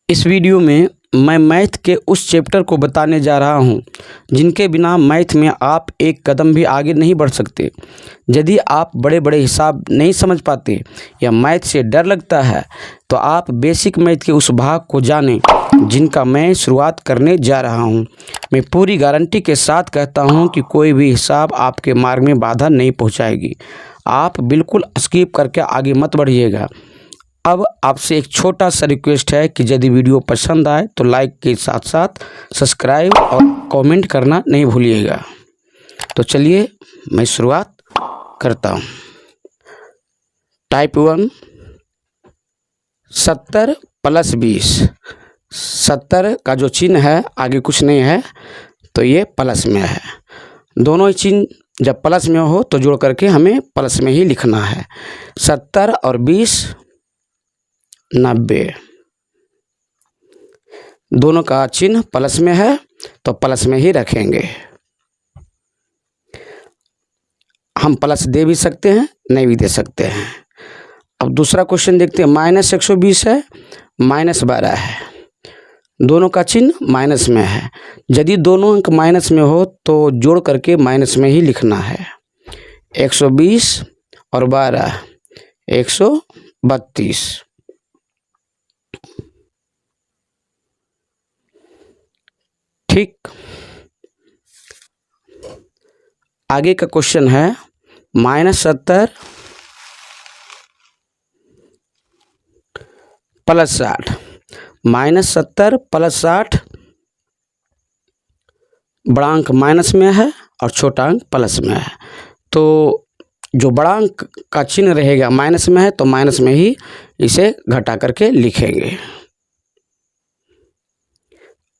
इस वीडियो में मैं मैथ के उस चैप्टर को बताने जा रहा हूं जिनके बिना मैथ में आप एक कदम भी आगे नहीं बढ़ सकते। यदि आप बड़े बड़े हिसाब नहीं समझ पाते या मैथ से डर लगता है तो आप बेसिक मैथ के उस भाग को जानें जिनका मैं शुरुआत करने जा रहा हूं। मैं पूरी गारंटी के साथ कहता हूं कि कोई भी हिसाब आपके मार्ग में बाधा नहीं पहुंचाएगी। आप बिल्कुल स्किप करके आगे मत बढ़िएगा। अब आपसे एक छोटा सा रिक्वेस्ट है कि यदि वीडियो पसंद आए तो लाइक के साथ साथ सब्सक्राइब और कमेंट करना नहीं भूलिएगा। तो चलिए मैं शुरुआत करता हूँ। टाइप 1 70 + 20। 70 का जो चिन्ह है आगे कुछ नहीं है तो ये प्लस में है। दोनों ही चिन्ह जब प्लस में हो तो जोड़ करके हमें प्लस में ही लिखना है। 70 और 20 90। दोनों का चिन्ह प्लस में है तो प्लस में ही रखेंगे। हम प्लस दे भी सकते हैं, नहीं भी दे सकते हैं। अब दूसरा क्वेश्चन देखते हैं। -120 है, -12 है। दोनों का चिन्ह माइनस में है। यदि दोनों अंक माइनस में हो तो जोड़ करके माइनस में ही लिखना है। 120 और 12 132। ठीक, आगे का क्वेश्चन है -70 + 60। -70 + 60, बड़ा अंक माइनस में है और छोटा अंक प्लस में है। तो जो बड़ा अंक का चिन्ह रहेगा माइनस में है तो माइनस में ही इसे घटा करके लिखेंगे।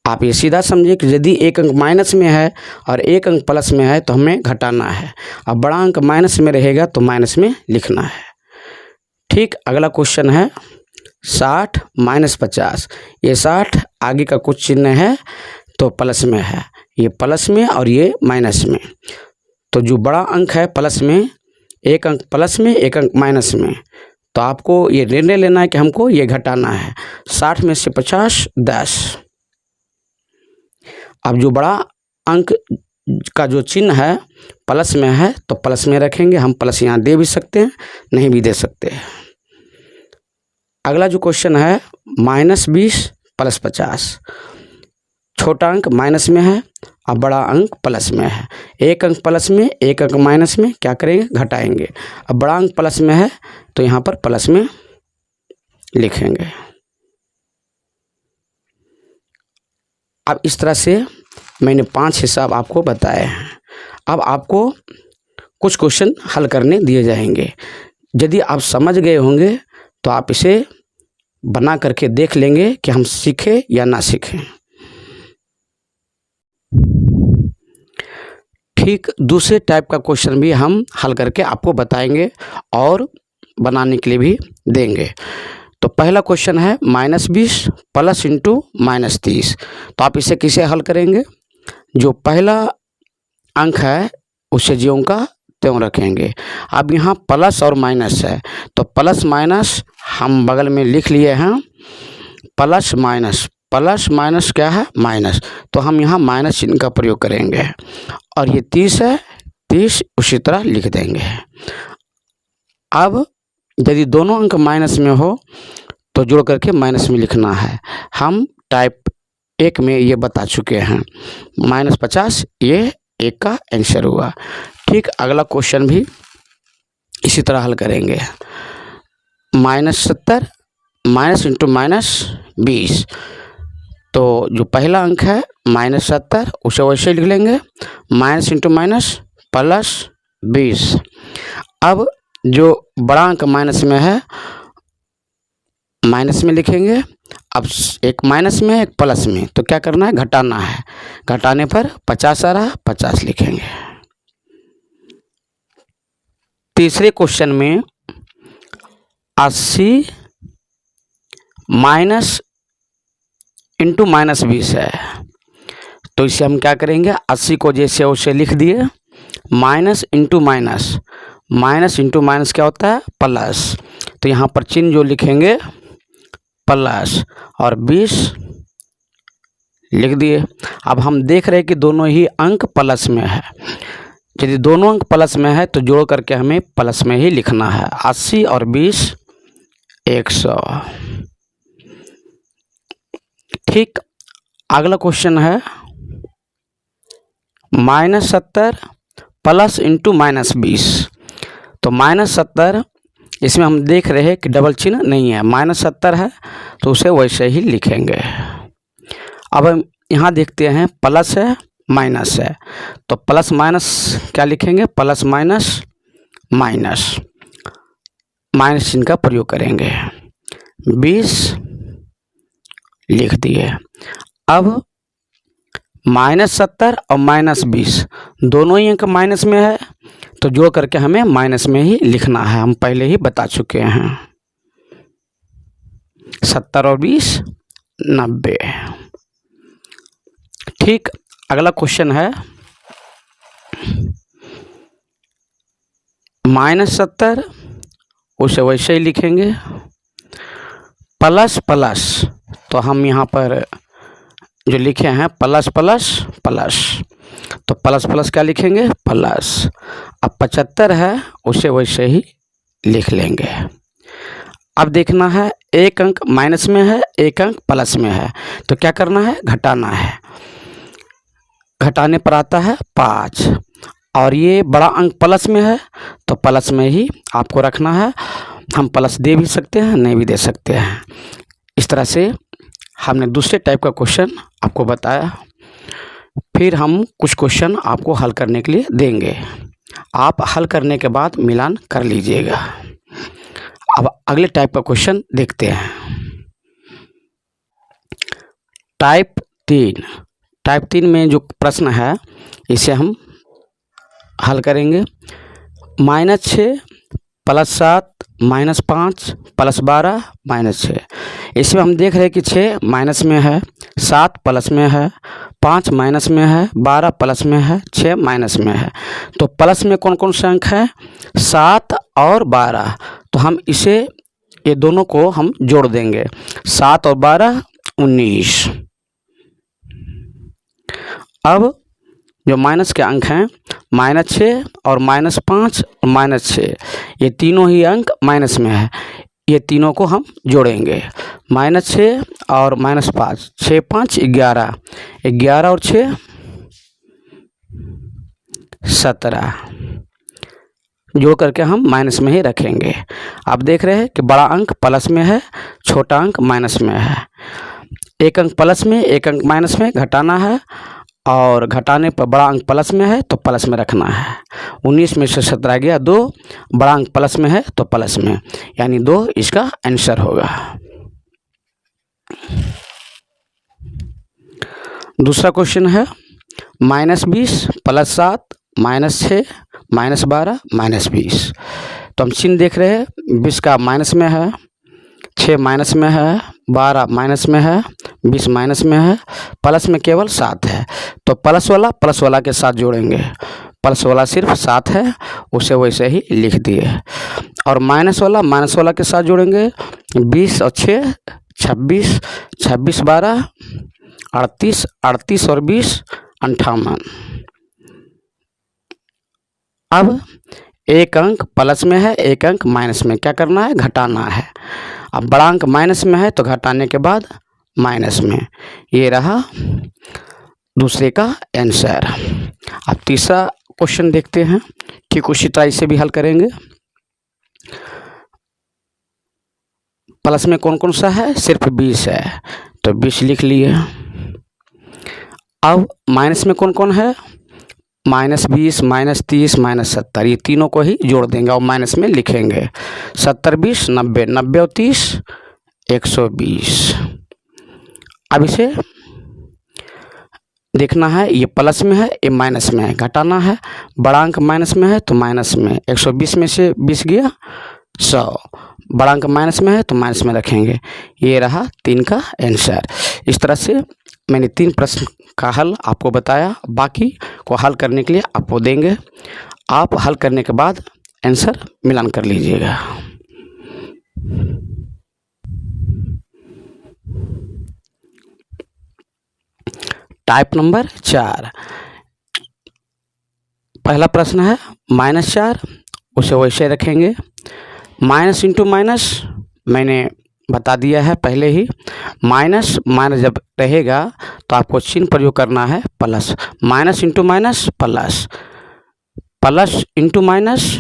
आप ये सीधा समझिए कि यदि एक अंक माइनस में है और एक अंक प्लस में है तो हमें घटाना है। अब बड़ा अंक माइनस में रहेगा तो माइनस में लिखना है। ठीक, अगला क्वेश्चन है 60 - 50। ये 60 आगे का कुछ चिन्ह है तो प्लस में है, ये प्लस में और ये माइनस में। तो जो बड़ा अंक है प्लस में, एक अंक प्लस में एक अंक माइनस में, तो आपको ये निर्णय लेना है कि हमको ये घटाना है। 60 में से 50 10। अब जो बड़ा अंक का जो चिन्ह है प्लस में है तो प्लस में रखेंगे। हम प्लस यहाँ दे भी सकते हैं, नहीं भी दे सकते हैं। अगला जो क्वेश्चन है -20 + 50। छोटा अंक माइनस में है और बड़ा अंक प्लस में है। एक अंक प्लस में एक अंक माइनस में, क्या करेंगे? घटाएंगे। अब बड़ा अंक प्लस में है तो यहाँ पर प्लस में लिखेंगे। अब इस तरह से मैंने 5 हिसाब आपको बताए हैं। अब आपको कुछ क्वेश्चन हल करने दिए जाएंगे। यदि आप समझ गए होंगे तो आप इसे बना करके देख लेंगे कि हम सीखें या ना सीखें। ठीक, दूसरे टाइप का क्वेश्चन भी हम हल करके आपको बताएंगे और बनाने के लिए भी देंगे। तो पहला क्वेश्चन है -20 + × -30। तो आप इसे किसे हल करेंगे? जो पहला अंक है उसे ज्यों का त्यों रखेंगे। अब यहाँ प्लस और माइनस है तो प्लस माइनस हम बगल में लिख लिए हैं। प्लस माइनस क्या है? माइनस। तो हम यहाँ माइनस चिन्ह का प्रयोग करेंगे। और ये 30 है, 30 उसी तरह लिख देंगे। अब यदि दोनों अंक माइनस में हो तो जोड़ करके माइनस में लिखना है। हम टाइप 1 में ये बता चुके हैं। -50 ये 1 का आंसर हुआ। ठीक, अगला क्वेश्चन भी इसी तरह हल करेंगे। -70 - -20। तो जो पहला अंक है -70 उसे वैसे लिख लेंगे। -× +20। अब जो बड़ा अंक माइनस में है माइनस में लिखेंगे। अब एक माइनस में एक प्लस में, तो क्या करना है? घटाना है। घटाने पर 50 आ रहा, 50 लिखेंगे। तीसरे क्वेश्चन में 80 - -20 है। तो इसे हम क्या करेंगे? 80 को जैसे उसे लिख दिए। माइनस इंटू माइनस क्या होता है? प्लस। तो यहाँ पर चिन्ह जो लिखेंगे प्लस और 20 लिख दिए। अब हम देख रहे हैं कि दोनों ही अंक प्लस में है। यदि दोनों अंक प्लस में है तो जोड़ करके हमें प्लस में ही लिखना है। 80 और 20 100। ठीक, अगला क्वेश्चन है -70 प्लस इंटू -20। तो -70 इसमें हम देख रहे हैं कि डबल चिन्ह नहीं है, -70 है तो उसे वैसे ही लिखेंगे। अब हम यहाँ देखते हैं प्लस है माइनस है, तो प्लस माइनस क्या लिखेंगे, प्लस माइनस माइनस, माइनस चिन्ह का प्रयोग करेंगे। 20 लिख दिए। अब -70 और -20 दोनों ही अंक माइनस में है तो जोड़ करके हमें माइनस में ही लिखना है, हम पहले ही बता चुके हैं। 70 और 20 90। ठीक, अगला क्वेश्चन है -70 उसे वैसे ही लिखेंगे। प्लस प्लस तो हम यहाँ पर जो लिखे हैं प्लस प्लस प्लस, तो प्लस प्लस क्या लिखेंगे, प्लस। अब 75 है उसे वैसे ही लिख लेंगे। अब देखना है एक अंक माइनस में है, एक अंक प्लस में है, तो क्या करना है, घटाना है। घटाने पर आता है 5 और ये बड़ा अंक प्लस में है तो प्लस में ही आपको रखना है। हम प्लस दे भी सकते हैं, नहीं भी दे सकते हैं। इस तरह से हमने दूसरे टाइप का क्वेश्चन आपको बताया। फिर हम कुछ क्वेश्चन आपको हल करने के लिए देंगे, आप हल करने के बाद मिलान कर लीजिएगा। अब अगले टाइप का क्वेश्चन देखते हैं। टाइप 3 में जो प्रश्न है इसे हम हल करेंगे। -6 + 7 -5 + 12 -6। इसमें हम देख रहे हैं कि 6 माइनस में है, 7 प्लस में है, 5 माइनस में है, 12 प्लस में है, 6 माइनस में है। तो प्लस में कौन कौन से अंक है, 7 और 12। तो हम इसे ये दोनों को हम जोड़ देंगे, 7 और 12 19। अब जो माइनस के अंक हैं -6 और -5 और -6, ये तीनों ही अंक माइनस में है, ये तीनों को हम जोड़ेंगे। -6 और -5, 6 5 11, 11 और 6 17, जोड़ करके हम माइनस में ही रखेंगे। आप देख रहे हैं कि बड़ा अंक प्लस में है, छोटा अंक माइनस में है। एक अंक प्लस में, एक अंक माइनस में, घटाना है और घटाने पर बड़ा अंक प्लस में है तो प्लस में रखना है। 19 में से 17 गया 2, बड़ा अंक प्लस में है तो प्लस में, यानी 2 इसका आंसर होगा। दूसरा क्वेश्चन है -20 + 7 -6 -12 -20। तो हम चिन्ह देख रहे हैं, 20 का माइनस में है, 6 माइनस में है, 12 माइनस में है, 20 माइनस में है, प्लस में केवल 7 है। तो प्लस वाला के साथ जोड़ेंगे, प्लस वाला सिर्फ 7 है उसे वैसे ही लिख दिए। और माइनस वाला के साथ जोड़ेंगे, 20 और 6 26, 26 12 38, 38 और 20 58। अब एक अंक प्लस में है, एक अंक माइनस में, क्या करना है, घटाना है। अब बड़ा अंक माइनस में है तो घटाने के बाद माइनस में, ये रहा दूसरे का आंसर। अब तीसरा क्वेश्चन देखते हैं, ठीक उसी तरह इसे भी हल करेंगे। प्लस में कौन कौन सा है, सिर्फ 20 है तो 20 लिख लिए। अब माइनस में कौन कौन है, -20 -30 -70, ये तीनों को ही जोड़ देंगे और माइनस में लिखेंगे। 70 20 90, 90 और 30 120। अब इसे देखना है, ये प्लस में है, ये माइनस में है, घटाना है। बड़ा अंक माइनस में है तो माइनस में, 120 में से 20 गया 100, बड़ा अंक माइनस में है तो माइनस में रखेंगे। ये रहा 3 का आंसर। इस तरह से मैंने 3 प्रश्न का हल आपको बताया, बाकी को हल करने के लिए आपको देंगे। आप हल करने के बाद आंसर मिलान कर लीजिएगा। टाइप नंबर 4, पहला प्रश्न है -4, उसे वैसे रखेंगे। माइनस इंटू माइनस मैंने बता दिया है पहले ही। माइनस माइनस जब रहेगा तो आपको चिन्ह प्रयोग करना है plus. Minus into minus plus, plus into minus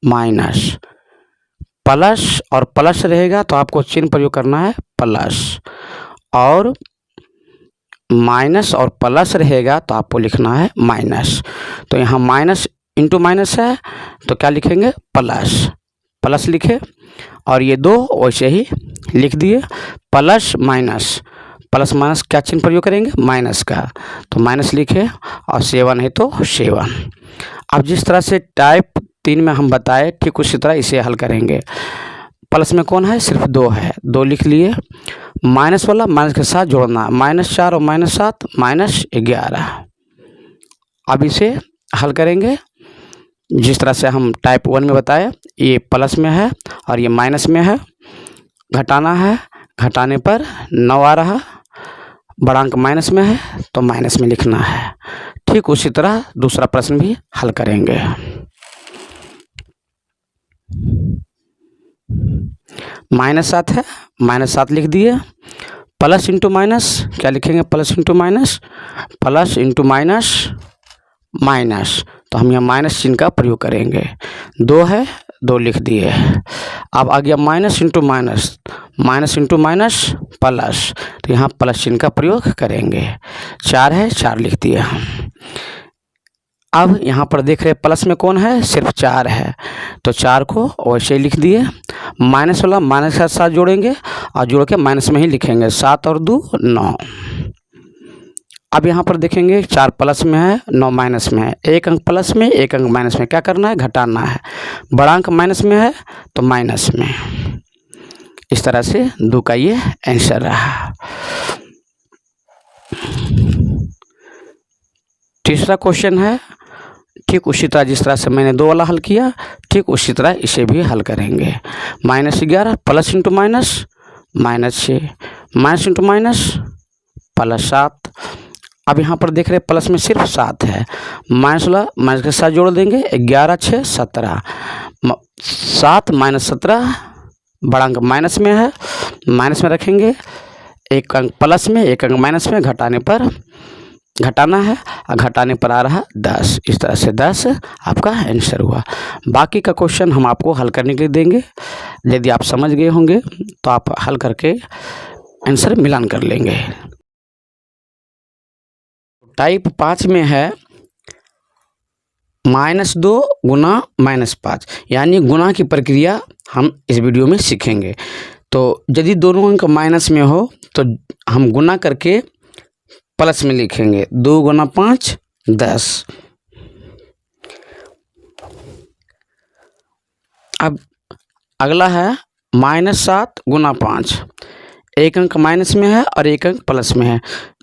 minus, plus और प्लस रहेगा तो आपको चिन्ह प्रयोग करना है प्लस, और माइनस और प्लस रहेगा तो आपको लिखना है माइनस। तो यहाँ माइनस इंटू माइनस है तो क्या लिखेंगे, प्लस, प्लस लिखे, और ये दो वैसे ही लिख दिए। प्लस माइनस, प्लस माइनस क्या चिन्ह प्रयोग करेंगे, माइनस का, तो माइनस लिखे, और 7 है तो 7। अब जिस तरह से टाइप 3 में हम बताए ठीक उसी तरह इसे हल करेंगे। प्लस में कौन है, सिर्फ 2 है, 2 लिख लिए। माइनस वाला माइनस के साथ जोड़ना, -4 और -7 -11। अब इसे हल करेंगे जिस तरह से हम टाइप 1 में बताए। ये प्लस में है और ये माइनस में है, घटाना है, घटाने पर 9 आ रहा, बड़ा अंक माइनस में है तो माइनस में लिखना है। ठीक उसी तरह दूसरा प्रश्न भी हल करेंगे। -7 है, -7 लिख दिए। प्लस इंटू माइनस क्या लिखेंगे, plus into minus, plus into minus minus, तो हम यहाँ माइनस चिन्ह का प्रयोग करेंगे। 2 है, 2 लिख दिए। अब आ गया minus into minus, minus into minus plus, तो यहाँ प्लस चिन्ह का प्रयोग करेंगे। 4 है, 4 लिख दिए हम। अब यहाँ पर देख रहे हैं प्लस में कौन है, सिर्फ 4 है, तो 4 को वैसे लिख दिए। माइनस वाला माइनस के साथ जोड़ेंगे और जोड़ के माइनस में ही लिखेंगे। 7 और 2 9। अब यहाँ पर देखेंगे 4 प्लस में है, 9 माइनस में है। एक अंक प्लस में, एक अंक माइनस में, क्या करना है, घटाना है। बड़ा अंक माइनस में है तो माइनस में। इस तरह से 2 का ये आंसर रहा। तीसरा क्वेश्चन है ठीक उसी तरह जिस तरह से मैंने 2 वाला हल किया, ठीक उसी तरह इसे भी हल करेंगे। -11 plus into minus -6, minus into minus +7। अब यहाँ पर देख रहे हैं प्लस में सिर्फ 7 है, माइनस वाला माइनस के साथ जोड़ देंगे। 11 6 17, 7 -17, बड़ा अंक माइनस में है, माइनस में रखेंगे। एक अंक प्लस में, एक अंक माइनस में, घटाने पर घटाना है, और घटाने पर आ रहा 10। इस तरह से 10 आपका आंसर हुआ। बाकी का क्वेश्चन हम आपको हल करने के लिए देंगे। यदि आप समझ गए होंगे तो आप हल करके आंसर मिलान कर लेंगे। टाइप 5 में है -2 गुना -5, यानी गुना की प्रक्रिया हम इस वीडियो में सीखेंगे। तो यदि दोनों अंक माइनस में हो तो हम गुना करके प्लस में लिखेंगे। 2 गुना 5 10। अब अगला है -7 गुना 5, एक अंक माइनस में है और एक अंक प्लस में है।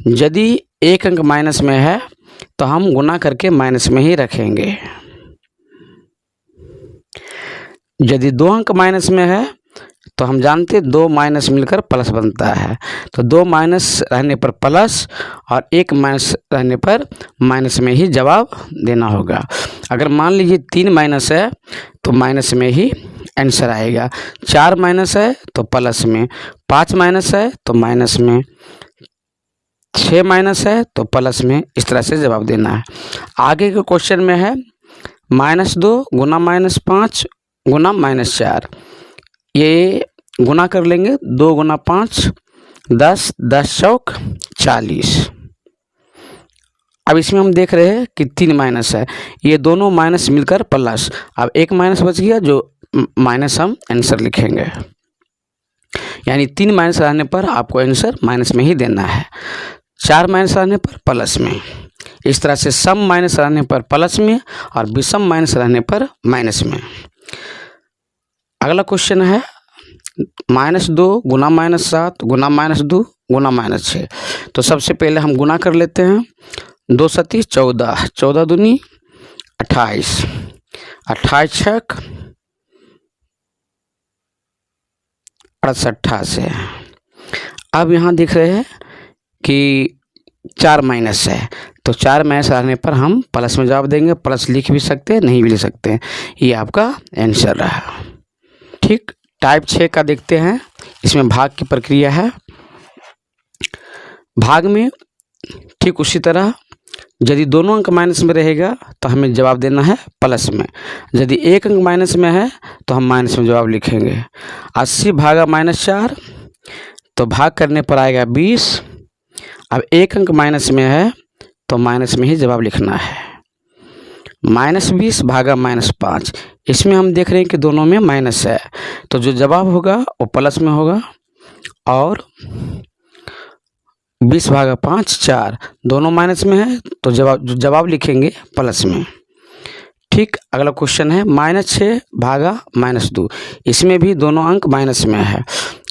यदि एक अंक माइनस में है तो हम गुना करके माइनस में ही रखेंगे। यदि 2 अंक माइनस में है तो हम जानते 2 माइनस मिलकर प्लस बनता है, तो 2 माइनस रहने पर प्लस और 1 माइनस रहने पर माइनस में ही जवाब देना होगा। अगर मान लीजिए 3 माइनस है तो माइनस में ही आंसर आएगा। 4 माइनस है तो प्लस में, 5 माइनस है तो माइनस में, 6 माइनस है तो प्लस में। इस तरह से जवाब देना है। आगे के क्वेश्चन में है -2 गुना -5 गुना -4। ये गुना कर लेंगे। 2 गुना 5 10, 10 चौक 40। अब इसमें हम देख रहे हैं कि 3 माइनस है, ये दोनों माइनस मिलकर प्लस। अब एक माइनस बच गया, जो माइनस हम आंसर लिखेंगे। यानी 3 माइनस रहने पर आपको आंसर माइनस में ही देना है। 4 माइनस रहने पर प्लस में। इस तरह से सम माइनस रहने पर प्लस में और विषम माइनस रहने पर माइनस में। अगला क्वेश्चन है -2 गुना -7 गुना -2 गुना -6। तो सबसे पहले हम गुना कर लेते हैं। 2 सती 14, 14 दूनी 28, 28 छक 68 से। अब यहाँ देख रहे हैं कि 4 माइनस है, तो 4 माइनस आने पर हम प्लस में जवाब देंगे। प्लस लिख भी सकते हैं, नहीं भी लिख सकते हैं। ये आपका आंसर रहा। ठीक, टाइप 6 का देखते हैं। इसमें भाग की प्रक्रिया है। भाग में ठीक उसी तरह यदि दोनों अंक माइनस में रहेगा तो हमें जवाब देना है प्लस में। यदि एक अंक माइनस में है तो हम माइनस में जवाब लिखेंगे। 80 भागा -4, तो भाग करने पर आएगा 20। अब एक अंक माइनस में है तो माइनस में ही जवाब लिखना है। -20 भागा -5, इसमें हम देख रहे हैं कि दोनों में माइनस है, तो जो जवाब होगा वो प्लस में होगा। और 20 भागा 5 4, दोनों माइनस में है तो जवाब लिखेंगे प्लस में। ठीक, अगला क्वेश्चन है -6 भागा -2, इसमें भी दोनों अंक माइनस में है,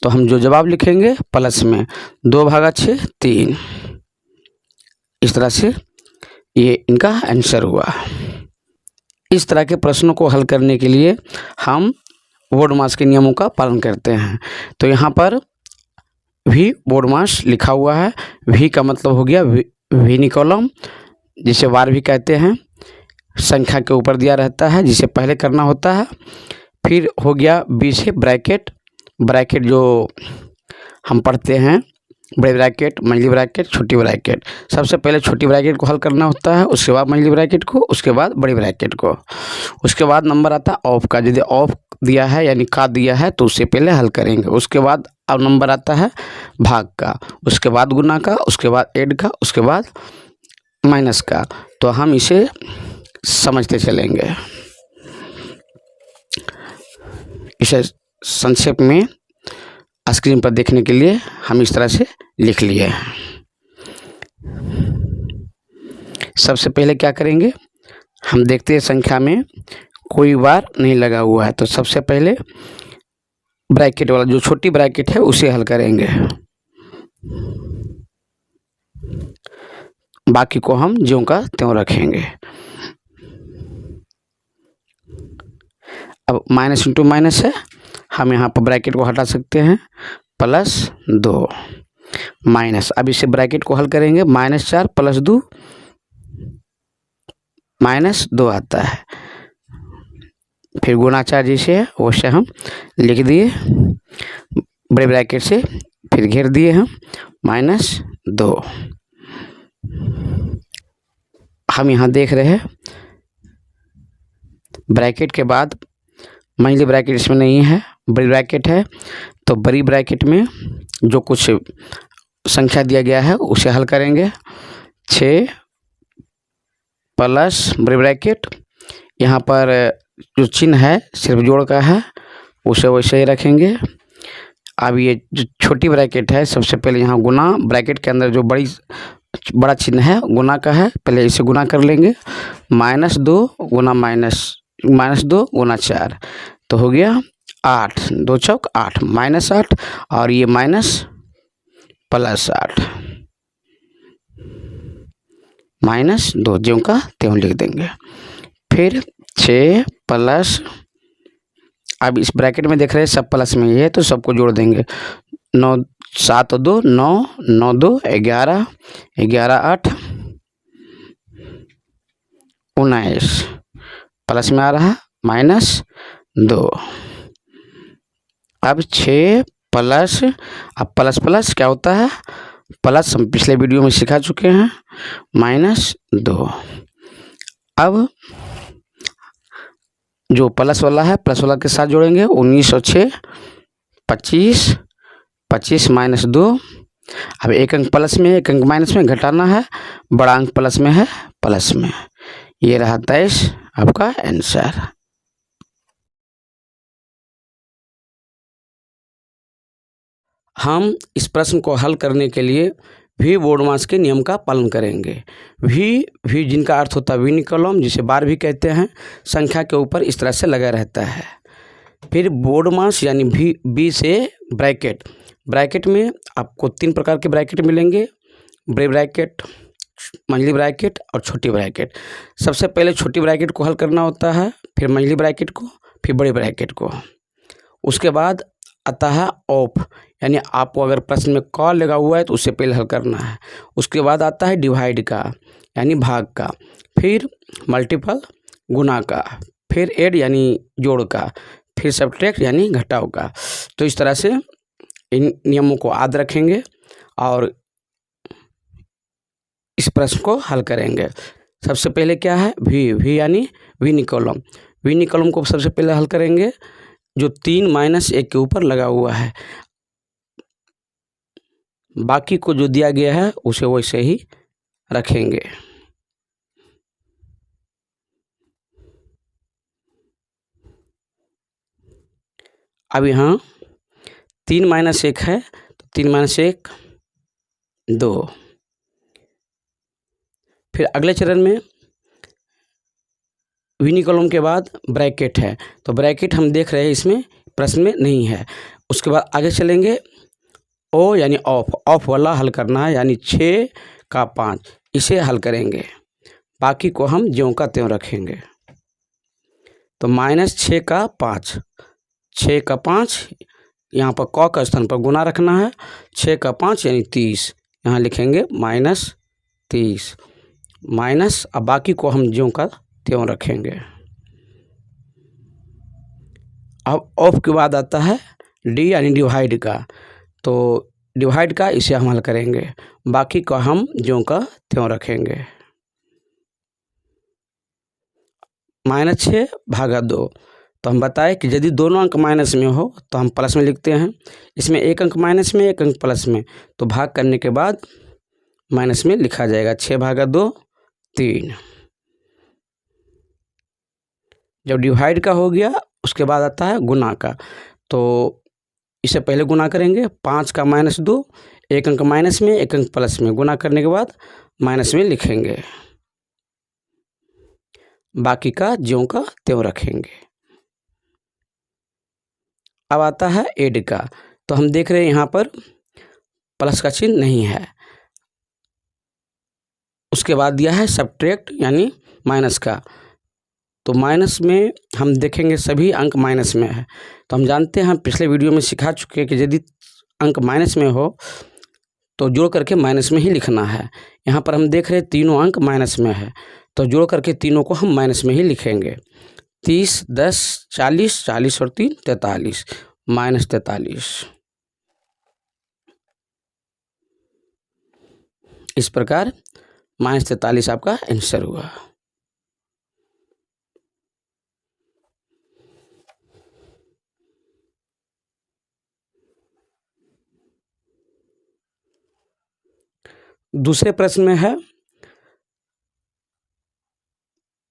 तो हम जो जवाब लिखेंगे प्लस में। 2 भागा 6 3। इस तरह से ये इनका आंसर हुआ। इस तरह के प्रश्नों को हल करने के लिए हम बोर्डमास के नियमों का पालन करते हैं। तो यहाँ पर वी बोर्डमास लिखा हुआ है। वी का मतलब हो गया वी कॉलम, जिसे वार भी कहते हैं। संख्या के ऊपर दिया रहता है, जिसे पहले करना होता है। फिर हो गया बी से ब्रैकेट। ब्रैकेट जो हम पढ़ते हैं, बड़े ब्रैकेट, मंझली ब्रैकेट, छोटी ब्रैकेट। सबसे पहले छोटी ब्रैकेट को हल करना होता है, उसके बाद मंझली ब्रैकेट को, उसके बाद बड़ी ब्रैकेट को। उसके बाद नंबर आता है ऑफ का। यदि ऑफ दिया है यानी का दिया है तो उससे पहले हल करेंगे। उसके बाद अब नंबर आता है भाग का, उसके बाद गुना का, उसके बाद ऐड का, उसके बाद माइनस का। तो हम इसे समझते चलेंगे। इसे संक्षेप में स्क्रीन पर देखने के लिए हम इस तरह से लिख लिए हैं। सबसे पहले क्या करेंगे, हम देखते हैं संख्या में कोई वार नहीं लगा हुआ है, तो सबसे पहले ब्रैकेट वाला जो छोटी ब्रैकेट है उसे हल करेंगे। बाकी को हम ज्यों का त्यों रखेंगे। अब माइनस इंटू माइनस है, हम यहाँ पर ब्रैकेट को हटा सकते हैं। +2 माइनस, अब इसे ब्रैकेट को हल करेंगे। -4 + 2 -2 आता है। फिर गुणा 4 जैसे है वैसे हम लिख दिए बड़े ब्रैकेट से, फिर घेर दिए हम -2। हम यहाँ देख रहे हैं ब्रैकेट के बाद मंझली ब्रैकेट इसमें नहीं है, बड़ी ब्रैकेट है। तो बड़ी ब्रैकेट में जो कुछ संख्या दिया गया है उसे हल करेंगे। 6 प्लस बड़ी ब्रैकेट, यहाँ पर जो चिन्ह है सिर्फ जोड़ का है, उसे वैसे ही रखेंगे। अब ये जो छोटी ब्रैकेट है, सबसे पहले यहाँ गुना, ब्रैकेट के अंदर जो बड़ा चिन्ह है गुना का है, पहले इसे गुना कर लेंगे। -2 गुना -2 गुना 4, तो हो गया 8, 2 चौक 8, -8, और ये माइनस +8, -2 ज्यों का त्यों लिख देंगे। फिर 6 प्लस, अब इस ब्रैकेट में देख रहे हैं सब प्लस में ही है तो सबको जोड़ देंगे। 9 7 2 9, 9 2 11, 11 8 19, प्लस में आ रहा -2। अब 6 प्लस, अब प्लस प्लस क्या होता है, प्लस हम पिछले वीडियो में सिखा चुके हैं, -2। अब जो प्लस वाला है प्लस वाला के साथ जोड़ेंगे। 19 और 6 25, 25 -2। अब एक अंक प्लस में एक अंक माइनस में घटाना है, बड़ा अंक प्लस में है प्लस में। ये रहा 23 आपका आंसर। हम इस प्रश्न को हल करने के लिए वी बोर्डमास के नियम का पालन करेंगे। वी जिनका अर्थ होता है वी कॉलम, जिसे बार भी कहते हैं, संख्या के ऊपर इस तरह से लगा रहता है। फिर बोर्डमास यानी बी से ब्रैकेट। ब्रैकेट में आपको 3 प्रकार के ब्रैकेट मिलेंगे, बड़े ब्रैकेट, मंझली ब्रैकेट और छोटी ब्रैकेट। सबसे पहले छोटी ब्रैकेट को हल करना होता है, फिर मंझली ब्रैकेट को, फिर बड़े ब्रैकेट को। उसके बाद आता है ऑफ, यानी आपको अगर प्रश्न में क लगा हुआ है तो उससे पहले हल करना है। उसके बाद आता है डिवाइड का यानी भाग का, फिर मल्टीपल गुना का, फिर ऐड यानी जोड़ का, फिर सब्ट्रैक्ट यानी घटाव का। तो इस तरह से इन नियमों को याद रखेंगे और इस प्रश्न को हल करेंगे। सबसे पहले क्या है, वी यानी वी कॉलम। वी कॉलम को सबसे पहले हल करेंगे जो 3 - 1 के ऊपर लगा हुआ है। बाकी को जो दिया गया है उसे वैसे ही रखेंगे। अब यहाँ 3 - 1 है तो 3 - 1 2। फिर अगले चरण में वी कॉलम के बाद ब्रैकेट है, तो ब्रैकेट हम देख रहे हैं इसमें प्रश्न में नहीं है। उसके बाद आगे चलेंगे ओ यानी ऑफ वाला हल करना है, यानी 6 का 5 इसे हल करेंगे। बाकी को हम ज्यों का त्यों रखेंगे। तो -6 का 5, 6 का 5 यहाँ पर क का स्थान पर गुना रखना है। 6 का 5 यानी 30, यहाँ लिखेंगे -30 माइनस। अब बाकी को हम ज्यों का त्यों रखेंगे। अब ऑफ के बाद आता है डी यानी डिवाइड का, तो डिवाइड का इसे हम हल करेंगे। बाकी को हम ज्यों का त्यों रखेंगे। -6 भागा 2, तो हम बताएं कि यदि दोनों अंक माइनस में हो तो हम प्लस में लिखते हैं। इसमें एक अंक माइनस में, एक अंक प्लस में, तो भाग करने के बाद माइनस में लिखा जाएगा। 6 भागा 2 3। जब डिवाइड का हो गया उसके बाद आता है गुना का, तो इसे पहले गुना करेंगे। 5 का -2, एक अंक माइनस में, एक अंक प्लस में, गुना करने के बाद माइनस में लिखेंगे। बाकी का ज्यों का त्यों रखेंगे। अब आता है ऐड का, तो हम देख रहे हैं यहाँ पर प्लस का चिन्ह नहीं है। उसके बाद दिया है सब्ट्रैक्ट यानी माइनस का, तो माइनस में हम देखेंगे सभी अंक माइनस में है। तो हम जानते हैं, हम पिछले वीडियो में सिखा चुके हैं कि यदि अंक माइनस में हो तो जोड़ करके माइनस में ही लिखना है। यहाँ पर हम देख रहे हैं तीनों अंक माइनस में है, तो जोड़ करके तीनों को हम माइनस में ही लिखेंगे। 30 10 40, 40 और 3 43, -43। इस प्रकार -43 आपका आंसर हुआ। दूसरे प्रश्न में है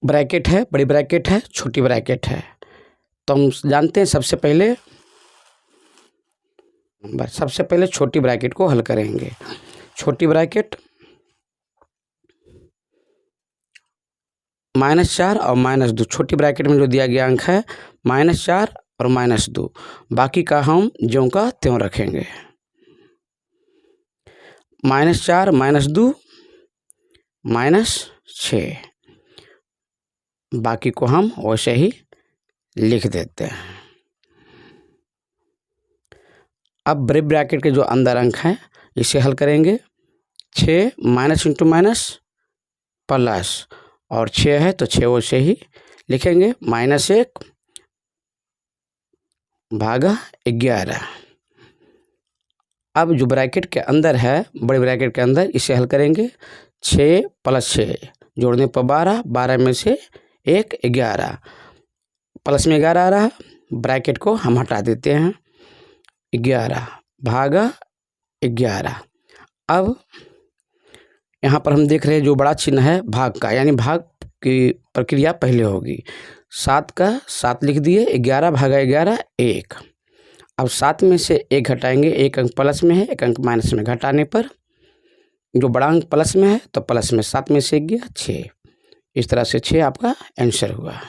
ब्रैकेट है, बड़ी ब्रैकेट है, छोटी ब्रैकेट है। तो हम जानते हैं सबसे पहले छोटी ब्रैकेट को हल करेंगे। छोटी ब्रैकेट -4 और -2, छोटी ब्रैकेट में जो दिया गया अंक है -4 और -2, बाकी का हम ज्यों का त्यों रखेंगे। -4 -2 -6, बाकी को हम वैसे ही लिख देते हैं। अब बड़े ब्रैकेट के जो अंदर अंक हैं इसे हल करेंगे। 6 माइनस इंटू माइनस प्लस, और 6 है तो 6 वैसे ही लिखेंगे। -1 भागा 11। अब जो ब्रैकेट के अंदर है, बड़े ब्रैकेट के अंदर, इसे हल करेंगे। 6 + 6 जोड़ने पर 12, 12 में से 1 11, प्लस में 11 आ रहा, ब्रैकेट को हम हटा देते हैं। 11 भागा 11। अब यहाँ पर हम देख रहे हैं जो बड़ा चिन्ह है भाग का, यानी भाग की प्रक्रिया पहले होगी। 7 का 7 लिख दिए, 11 भागा 11 1। अब 7 में से 1 घटाएंगे, एक अंक प्लस में है, एक अंक माइनस में, घटाने पर जो बड़ा अंक प्लस में है तो प्लस में 7 में से 1 गया 6। इस तरह से 6 आपका आंसर हुआ।